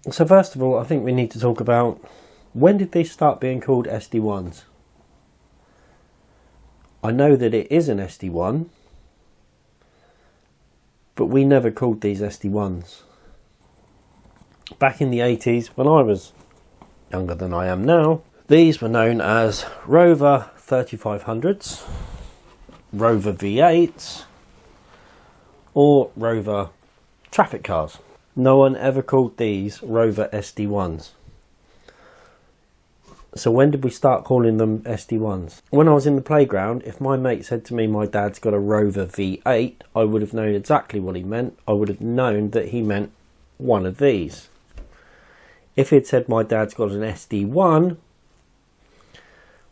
So first of all, I think we need to talk about, when did these start being called SD1s? I know that it is an SD1, but we never called these SD1s. Back in the 80s, when I was younger than I am now, these were known as Rover 3500s, Rover V8s, or Rover traffic cars. No one ever called these Rover SD1s. So when did we start calling them SD1s? When I was in the playground, if my mate said to me my dad's got a Rover V8, I would have known exactly what he meant. I would have known that he meant one of these. If he'd said my dad's got an SD1,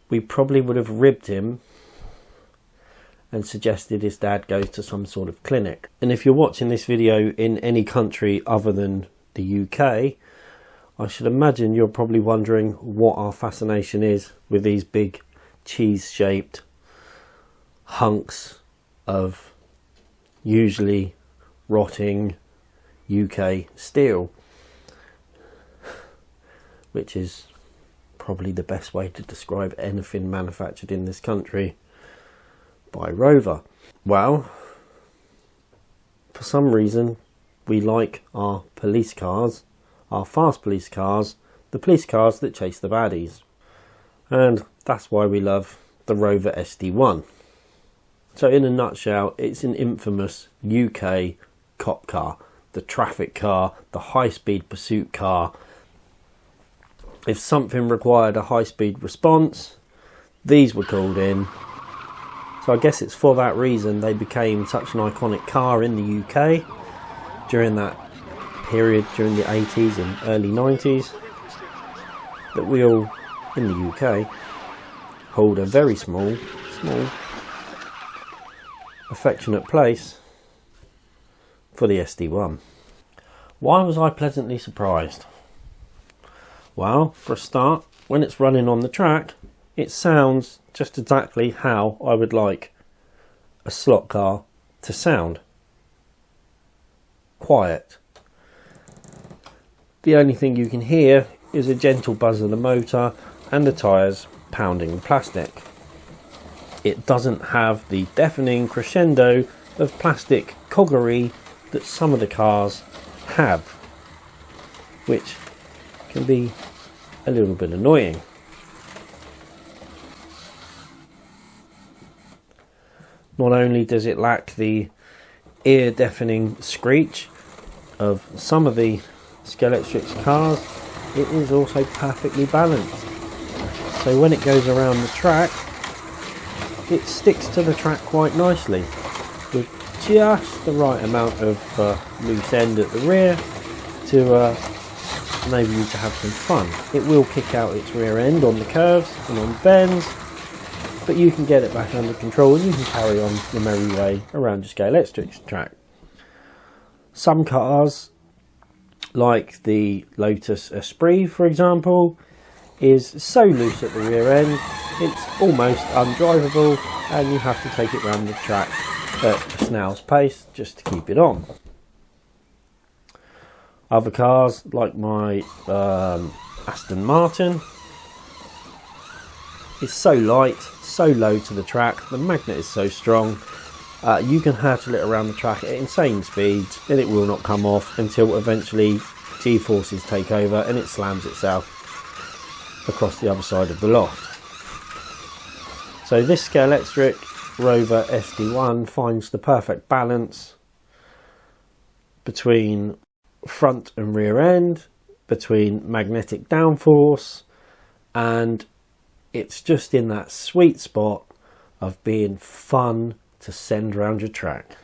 we probably would have ribbed him and suggested his dad goes to some sort of clinic. And if you're watching this video in any country other than the UK, I should imagine you're probably wondering what our fascination is with these big cheese-shaped hunks of usually rotting UK steel, which is probably the best way to describe anything manufactured in this country by Rover. Well, for some reason we like our police cars, our fast police cars, the police cars that chase the baddies, and that's why we love the Rover SD1. So in a nutshell, it's an infamous UK cop car, the traffic car, the high-speed pursuit car. If something required a high-speed response, these were called in. So I guess it's for that reason they became such an iconic car in the UK during that period, during the 80s and early 90s, that we all in the UK hold a very small affectionate place for the SD1. Why was I pleasantly surprised? Well, for a start, when it's running on the track, it sounds just exactly how I would like a slot car to sound. Quiet. The only thing you can hear is a gentle buzz of the motor and the tyres pounding the plastic. It doesn't have the deafening crescendo of plastic coggery that some of the cars have, which can be a little bit annoying. Not only does it lack the ear-deafening screech of some of the Scalextric cars, it is also perfectly balanced. So when it goes around the track, it sticks to the track quite nicely, with just the right amount of loose end at the rear to enable you to have some fun. It will kick out its rear end on the curves and on bends, but you can get it back under control and you can carry on the merry way around your Scalextric track. Some cars, like the Lotus Esprit for example, is so loose at the rear end it's almost undrivable and you have to take it around the track at a snail's pace just to keep it on. Other cars, like my Aston Martin, is so light, so low to the track, the magnet is so strong, you can hurtle it around the track at insane speeds and it will not come off until eventually G-forces take over and it slams itself across the other side of the loft. So this Scalextric Rover SD1 finds the perfect balance between front and rear end, between magnetic downforce, and it's just in that sweet spot of being fun to send around your track.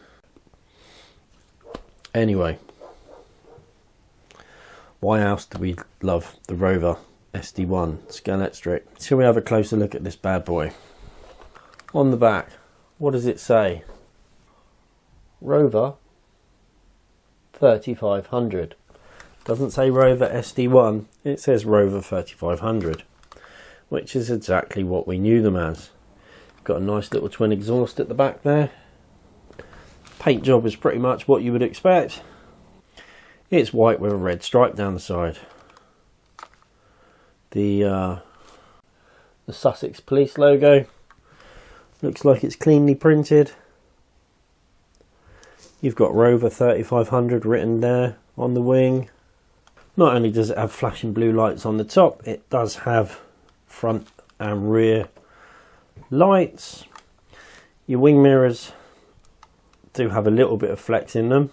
Anyway, why else do we love the Rover SD1 Scalextric? Shall we have a closer look at this bad boy? On the back, what does it say? Rover 3500. Doesn't say Rover SD1, it says Rover 3500, which is exactly what we knew them as. Got a nice little twin exhaust at the back there. Paint job is pretty much what you would expect. It's white with a red stripe down the side. The Sussex Police logo looks like it's cleanly printed. You've got Rover 3500 written there on the wing. Not only does it have flashing blue lights on the top, it does have front and rear lights. Your wing mirrors do have a little bit of flex in them.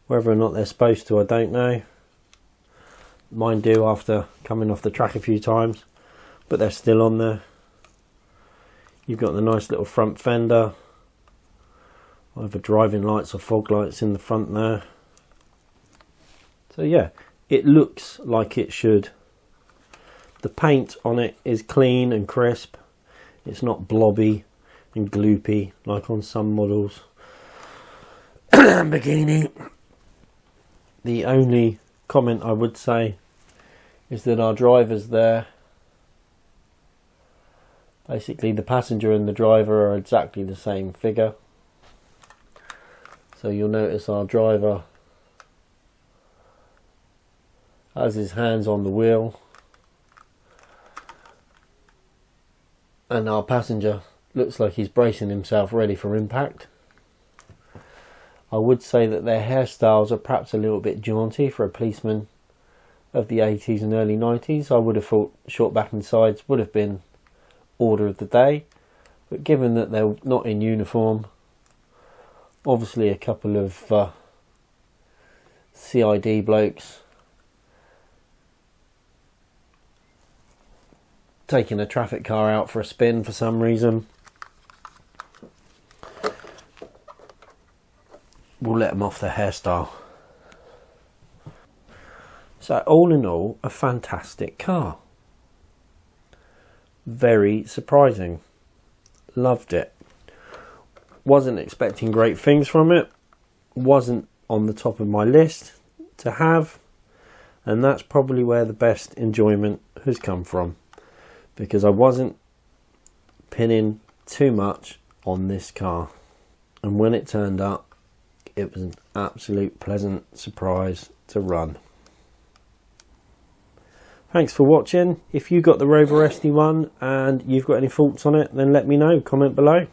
Whether or not they're supposed to, I don't know. Mine do after coming off the track a few times, but they're still on there. You've got the nice little front fender, either driving lights or fog lights in the front there. So yeah, it looks like it should. The paint on it is clean and crisp. It's not blobby and gloopy like on some models. Lamborghini. The only comment I would say is that our driver's there. Basically the passenger and the driver are exactly the same figure. So you'll notice our driver has his hands on the wheel, and our passenger looks like he's bracing himself ready for impact. I would say that their hairstyles are perhaps a little bit jaunty for a policeman of the 80s and early 90s. I would have thought short back and sides would have been order of the day, but given that they're not in uniform, obviously a couple of CID blokes taking a traffic car out for a spin for some reason, we'll let them off their hairstyle. So all in all, a fantastic car. Very surprising. Loved it. Wasn't expecting great things from it. Wasn't on the top of my list to have. And that's probably where the best enjoyment has come from. Because I wasn't pinning too much on this car. And when it turned up, it was an absolute pleasant surprise to run. Thanks for watching. If you got the Rover SD1 and you've got any thoughts on it, then let me know. Comment below.